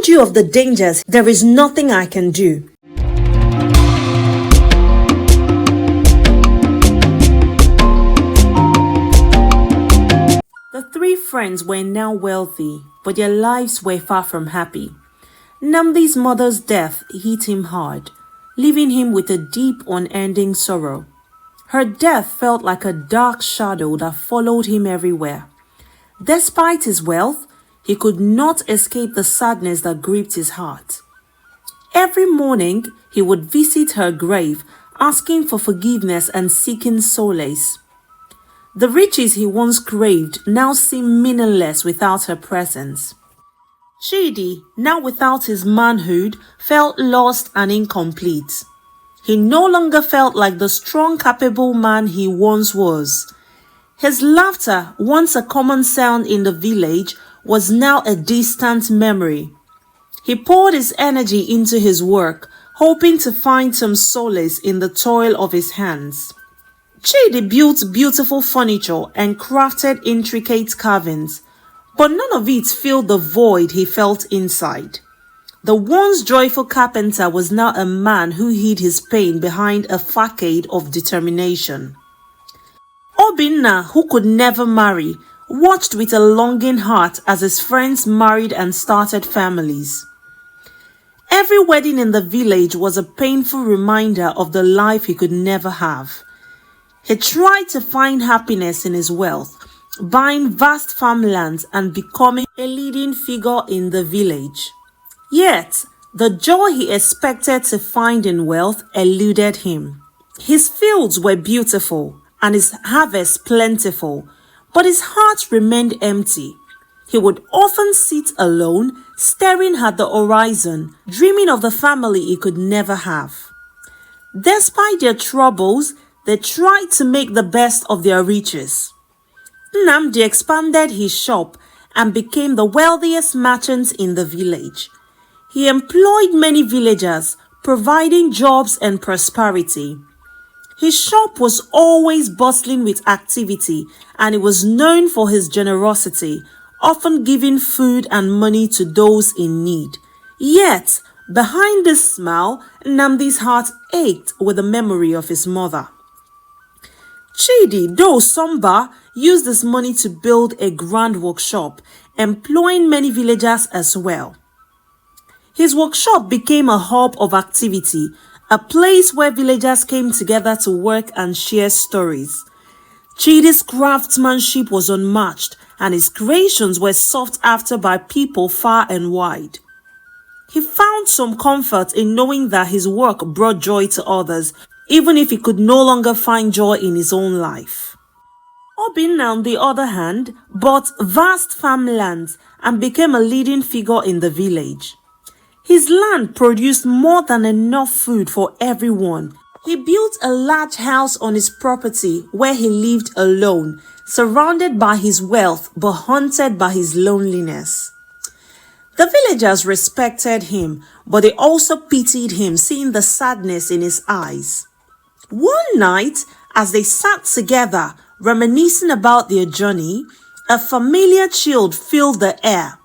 warned you of the dangers. There is nothing I can do. The three friends were now wealthy, but their lives were far from happy. Nnamdi's mother's death hit him hard, leaving him with a deep, unending sorrow. Her death felt like a dark shadow that followed him everywhere. Despite his wealth, he could not escape the sadness that gripped his heart. Every morning, he would visit her grave, asking for forgiveness and seeking solace. The riches he once craved now seemed meaningless without her presence. Chidi, now without his manhood, felt lost and incomplete. He no longer felt like the strong, capable man he once was. His laughter, once a common sound in the village, was now a distant memory. He poured his energy into his work, hoping to find some solace in the toil of his hands. Chidi built beautiful furniture and crafted intricate carvings, but none of it filled the void he felt inside. The once joyful carpenter was now a man who hid his pain behind a facade of determination. Obinna, who could never marry, watched with a longing heart as his friends married and started families. Every wedding in the village was a painful reminder of the life he could never have. He tried to find happiness in his wealth, buying vast farmlands and becoming a leading figure in the village. Yet, the joy he expected to find in wealth eluded him. His fields were beautiful and his harvest plentiful, but his heart remained empty. He would often sit alone, staring at the horizon, dreaming of the family he could never have. Despite their troubles, they tried to make the best of their riches. Nnamdi expanded his shop and became the wealthiest merchant in the village. He employed many villagers, providing jobs and prosperity. His shop was always bustling with activity, and he was known for his generosity, often giving food and money to those in need. Yet, behind this smile, Nnamdi's heart ached with the memory of his mother. Chidi, though somber, used this money to build a grand workshop, employing many villagers as well. His workshop became a hub of activity, a place where villagers came together to work and share stories. Chidi's craftsmanship was unmatched, and his creations were sought after by people far and wide. He found some comfort in knowing that his work brought joy to others, even if he could no longer find joy in his own life. Obinna, on the other hand, bought vast farmlands and became a leading figure in the village. His land produced more than enough food for everyone. He built a large house on his property where he lived alone, surrounded by his wealth but haunted by his loneliness. The villagers respected him, but they also pitied him, seeing the sadness in his eyes. One night, as they sat together, reminiscing about their journey, a familiar chill filled the air.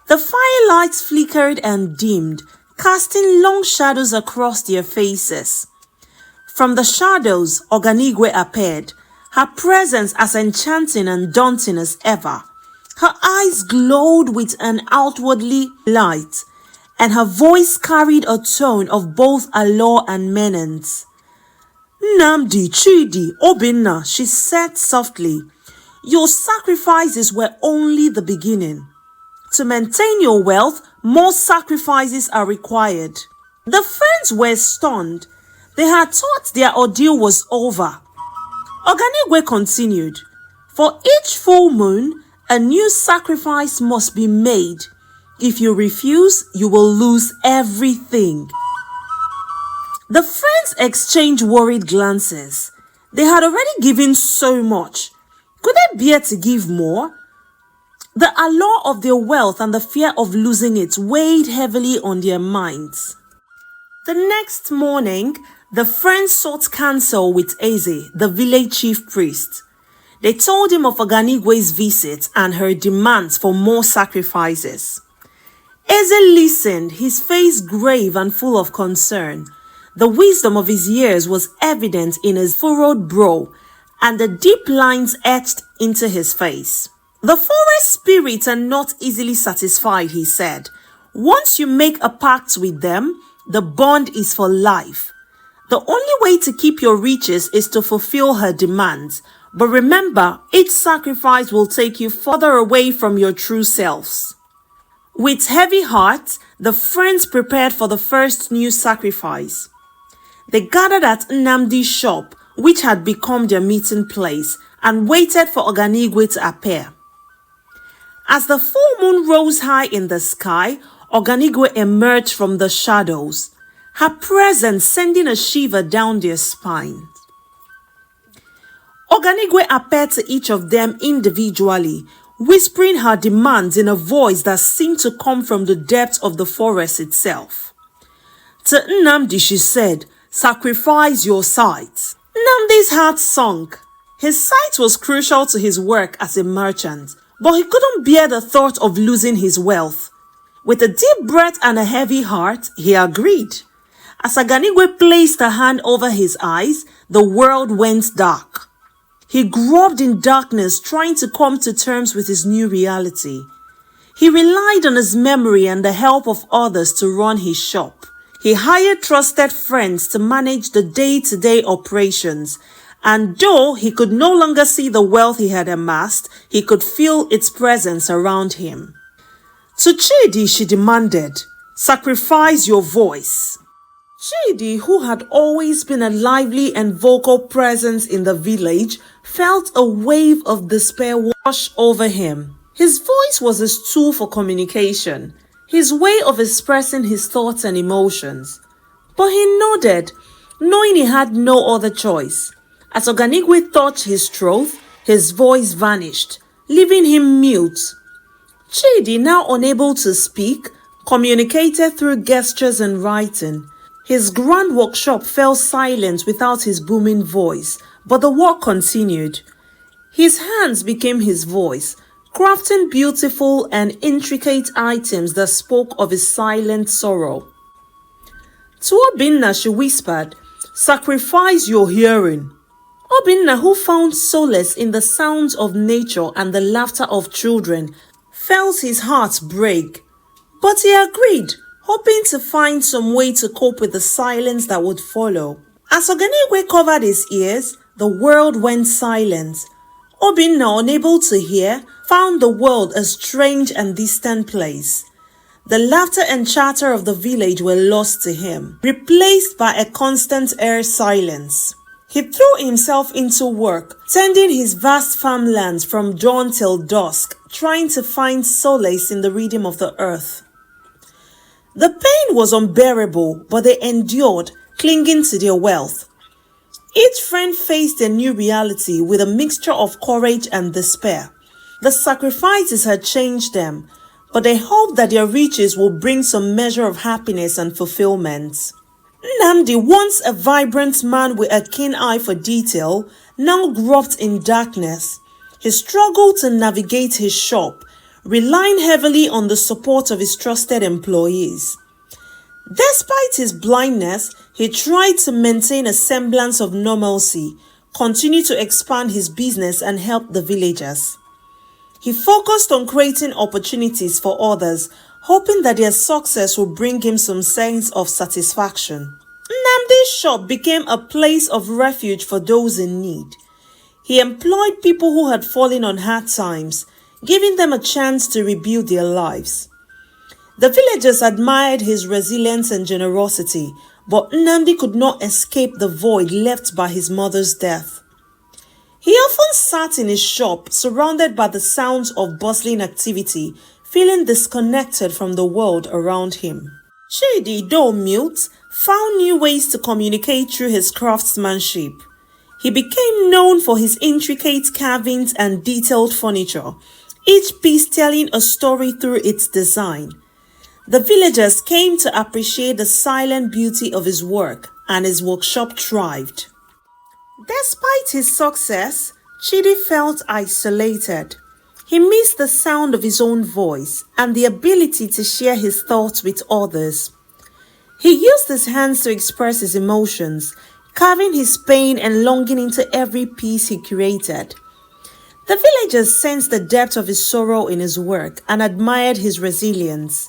The firelights flickered and dimmed, casting long shadows across their faces. From the shadows, Oganigwe appeared, her presence as enchanting and daunting as ever. Her eyes glowed with an outwardly light, and her voice carried a tone of both allure and menace. Nnamdi, Chidi, Obinna, she said softly, your sacrifices were only the beginning. To maintain your wealth, more sacrifices are required. The friends were stunned. They had thought their ordeal was over. Oganigwe continued, for each full moon, a new sacrifice must be made. If you refuse, you will lose everything. The friends exchanged worried glances. They had already given so much. Could they bear to give more? The allure of their wealth and the fear of losing it weighed heavily on their minds. The next morning, the friends sought counsel with Eze, the village chief priest. They told him of Oganigwe's visit and her demands for more sacrifices. Eze listened, his face grave and full of concern. The wisdom of his years was evident in his furrowed brow and the deep lines etched into his face. The forest spirits are not easily satisfied, he said. Once you make a pact with them, the bond is for life. The only way to keep your riches is to fulfill her demands. But remember, each sacrifice will take you further away from your true selves. With heavy hearts, the friends prepared for the first new sacrifice. They gathered at Nnamdi's shop, which had become their meeting place, and waited for Oganigwe to appear. As the full moon rose high in the sky, Oganigwe emerged from the shadows, her presence sending a shiver down their spines. Oganigwe appeared to each of them individually, whispering her demands in a voice that seemed to come from the depths of the forest itself. To Nnamdi she said, "Sacrifice your sight." Nnamdi's heart sunk. His sight was crucial to his work as a merchant, but he couldn't bear the thought of losing his wealth. With a deep breath and a heavy heart, he agreed. As Oganigwe placed a hand over his eyes, the world went dark. He groped in darkness, trying to come to terms with his new reality. He relied on his memory and the help of others to run his shop. He hired trusted friends to manage the day-to-day operations, and though he could no longer see the wealth he had amassed, he could feel its presence around him. To Chidi, she demanded, "Sacrifice your voice." Chidi, who had always been a lively and vocal presence in the village, felt a wave of despair wash over him. His voice was his tool for communication, his way of expressing his thoughts and emotions. But he nodded, knowing he had no other choice. As Oganigwe touched his throat, his voice vanished, leaving him mute. Chidi, now unable to speak, communicated through gestures and writing. His grand workshop fell silent without his booming voice, but the work continued. His hands became his voice, crafting beautiful and intricate items that spoke of his silent sorrow. To Obinna she whispered, "Sacrifice your hearing." Obinna, who found solace in the sounds of nature and the laughter of children, felt his heart break. But he agreed, hoping to find some way to cope with the silence that would follow. As Oganigwe covered his ears, the world went silent. Obinna, unable to hear, found the world a strange and distant place. The laughter and chatter of the village were lost to him, replaced by a constant air silence. He threw himself into work, tending his vast farmlands from dawn till dusk, trying to find solace in the rhythm of the earth. The pain was unbearable, but they endured, clinging to their wealth. Each friend faced a new reality with a mixture of courage and despair. The sacrifices had changed them, but they hoped that their riches will bring some measure of happiness and fulfillment. Nnamdi, once a vibrant man with a keen eye for detail, now groped in darkness. He struggled to navigate his shop, relying heavily on the support of his trusted employees. Despite his blindness, he tried to maintain a semblance of normalcy, continue to expand his business and help the villagers. He focused on creating opportunities for others, hoping that their success would bring him some sense of satisfaction. Nnamdi's shop became a place of refuge for those in need. He employed people who had fallen on hard times, giving them a chance to rebuild their lives. The villagers admired his resilience and generosity, but Nnamdi could not escape the void left by his mother's death. He often sat in his shop, surrounded by the sounds of bustling activity, feeling disconnected from the world around him. Chidi, though mute, found new ways to communicate through his craftsmanship. He became known for his intricate carvings and detailed furniture, each piece telling a story through its design. The villagers came to appreciate the silent beauty of his work, and his workshop thrived. Despite his success, Chidi felt isolated. He missed the sound of his own voice and the ability to share his thoughts with others. He used his hands to express his emotions, carving his pain and longing into every piece he created. The villagers sensed the depth of his sorrow in his work and admired his resilience.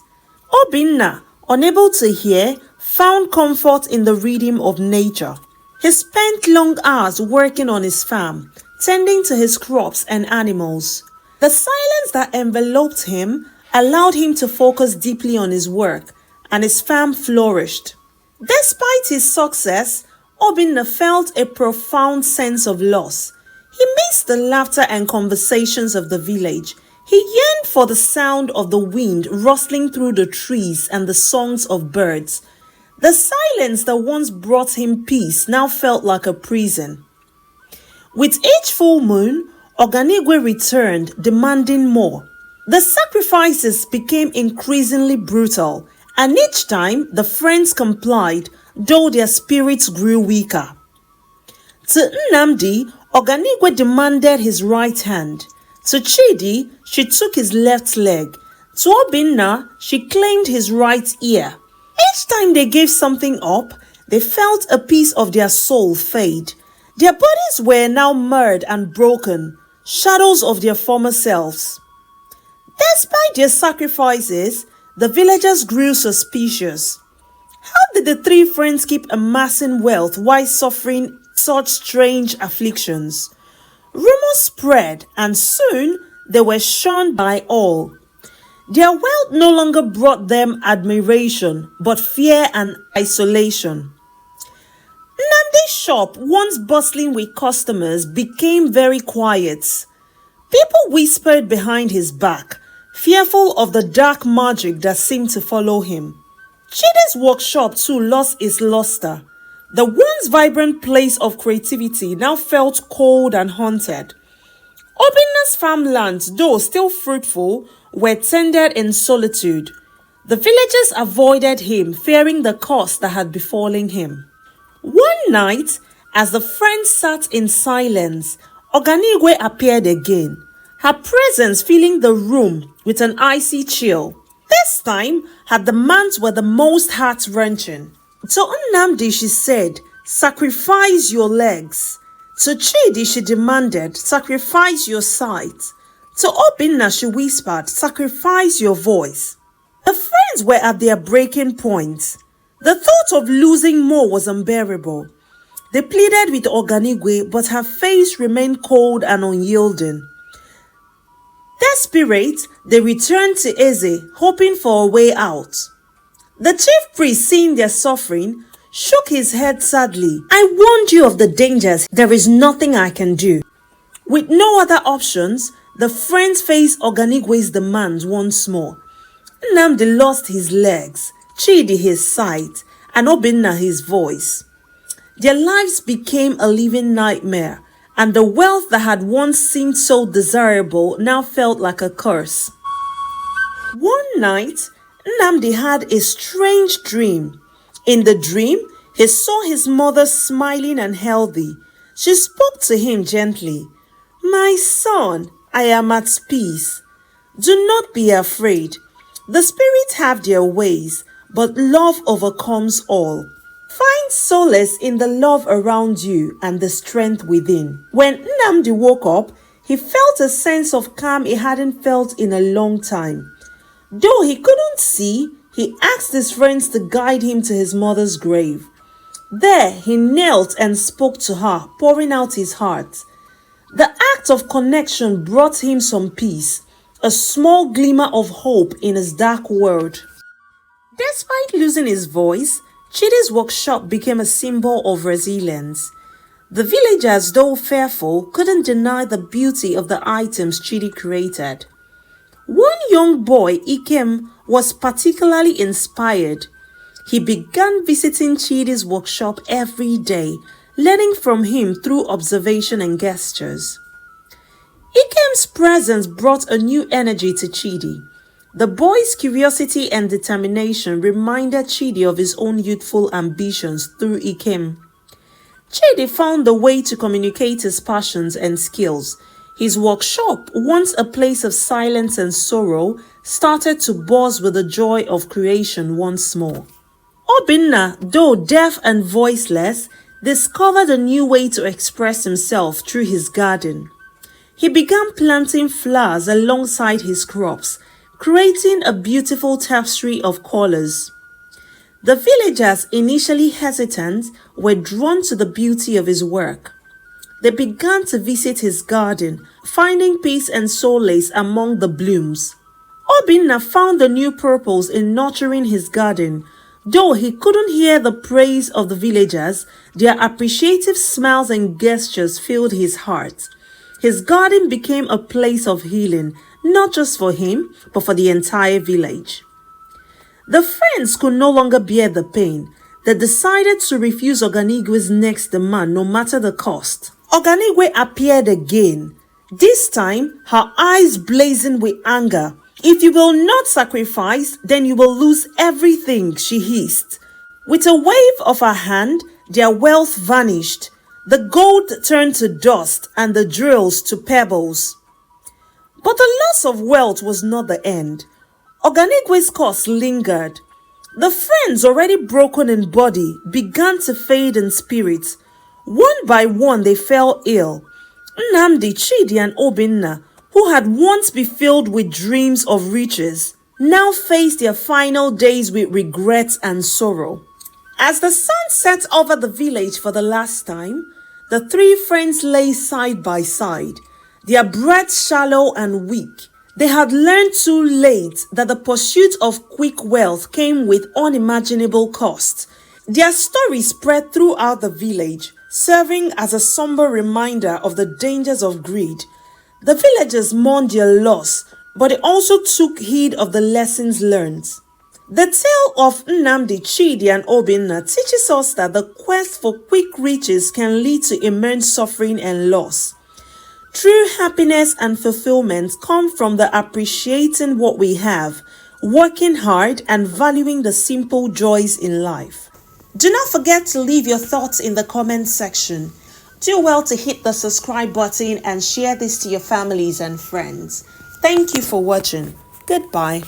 Obinna, unable to hear, found comfort in the rhythm of nature. He spent long hours working on his farm, tending to his crops and animals. The silence that enveloped him allowed him to focus deeply on his work, and his farm flourished. Despite his success, Obinna felt a profound sense of loss. He missed the laughter and conversations of the village. He yearned for the sound of the wind rustling through the trees and the songs of birds. The silence that once brought him peace now felt like a prison. With each full moon, Oganigwe returned, demanding more. The sacrifices became increasingly brutal, and each time the friends complied, though their spirits grew weaker. To Nnamdi, Oganigwe demanded his right hand. To Chidi, she took his left leg. To Obinna, she claimed his right ear. Each time they gave something up, they felt a piece of their soul fade. Their bodies were now marred and broken, shadows of their former selves. Despite their sacrifices, the villagers grew suspicious. How did the three friends keep amassing wealth while suffering such strange afflictions? Rumors spread, and soon they were shunned by all. Their wealth no longer brought them admiration, but fear and isolation. Nnamdi's shop, once bustling with customers, became very quiet. People whispered behind his back, fearful of the dark magic that seemed to follow him. Chidi's workshop too lost its luster. The once vibrant place of creativity now felt cold and haunted. Obinna's farmlands, though still fruitful, were tended in solitude. The villagers avoided him, fearing the curse that had befallen him. One night, as the friends sat in silence, Oganigwe appeared again, her presence filling the room with an icy chill. This time, her demands were the most heart-wrenching. To Nnamdi, she said, "Sacrifice your legs." To Chidi, she demanded, "Sacrifice your sight." To Obinna, she whispered, "Sacrifice your voice." The friends were at their breaking point. The thought of losing more was unbearable. They pleaded with Oganigwe, but her face remained cold and unyielding. Desperate, they returned to Eze, hoping for a way out. The chief priest, seeing their suffering, shook his head sadly. "I warned you of the dangers. There is nothing I can do." With no other options, the friends faced Oganigwe's demands once more. Nnamdi lost his legs, Chidi his sight, and Obinna his voice. Their lives became a living nightmare, and the wealth that had once seemed so desirable now felt like a curse. One night, Nnamdi had a strange dream. In the dream, he saw his mother smiling and healthy. She spoke to him gently. "My son, I am at peace. Do not be afraid. The spirits have their ways, but love overcomes all. Find solace in the love around you and the strength within." When Nnamdi woke up, he felt a sense of calm he hadn't felt in a long time. Though he couldn't see, he asked his friends to guide him to his mother's grave. There, he knelt and spoke to her, pouring out his heart. The act of connection brought him some peace, a small glimmer of hope in his dark world. Despite losing his voice, Chidi's workshop became a symbol of resilience. The villagers, though fearful, couldn't deny the beauty of the items Chidi created. One young boy, Ikem, was particularly inspired. He began visiting Chidi's workshop every day, learning from him through observation and gestures. Ikem's presence brought a new energy to Chidi. The boy's curiosity and determination reminded Chidi of his own youthful ambitions through Ikem. Chidi found a way to communicate his passions and skills. His workshop, once a place of silence and sorrow, started to buzz with the joy of creation once more. Obinna, though deaf and voiceless, discovered a new way to express himself through his garden. He began planting flowers alongside his crops, creating a beautiful tapestry of colors. The villagers, initially hesitant, were drawn to the beauty of his work. They began to visit his garden, finding peace and solace among the blooms. Obinna found a new purpose in nurturing his garden. Though he couldn't hear the praise of the villagers, their appreciative smiles and gestures filled his heart. His garden became a place of healing, not just for him, but for the entire village. The friends could no longer bear the pain. They decided to refuse Oganigwe's next demand no matter the cost. Oganigwe appeared again, this time her eyes blazing with anger. "If you will not sacrifice, then you will lose everything," she hissed. With a wave of her hand, their wealth vanished. The gold turned to dust and the jewels to pebbles. But the loss of wealth was not the end. Oganigwe's curse lingered. The friends, already broken in body, began to fade in spirit. One by one they fell ill. Nnamdi, Chidi and Obinna, who had once been filled with dreams of riches, now faced their final days with regret and sorrow. As the sun set over the village for the last time, the three friends lay side by side, their breaths shallow and weak. They had learned too late that the pursuit of quick wealth came with unimaginable cost. Their story spread throughout the village, serving as a somber reminder of the dangers of greed. The villagers mourned their loss, but they also took heed of the lessons learned. The tale of Nnamdi, Chidi and Obinna teaches us that the quest for quick riches can lead to immense suffering and loss. True happiness and fulfillment come from the appreciating what we have, working hard and valuing the simple joys in life. Do not forget to leave your thoughts in the comment section. Do well to hit the subscribe button and share this to your families and friends. Thank you for watching. Goodbye.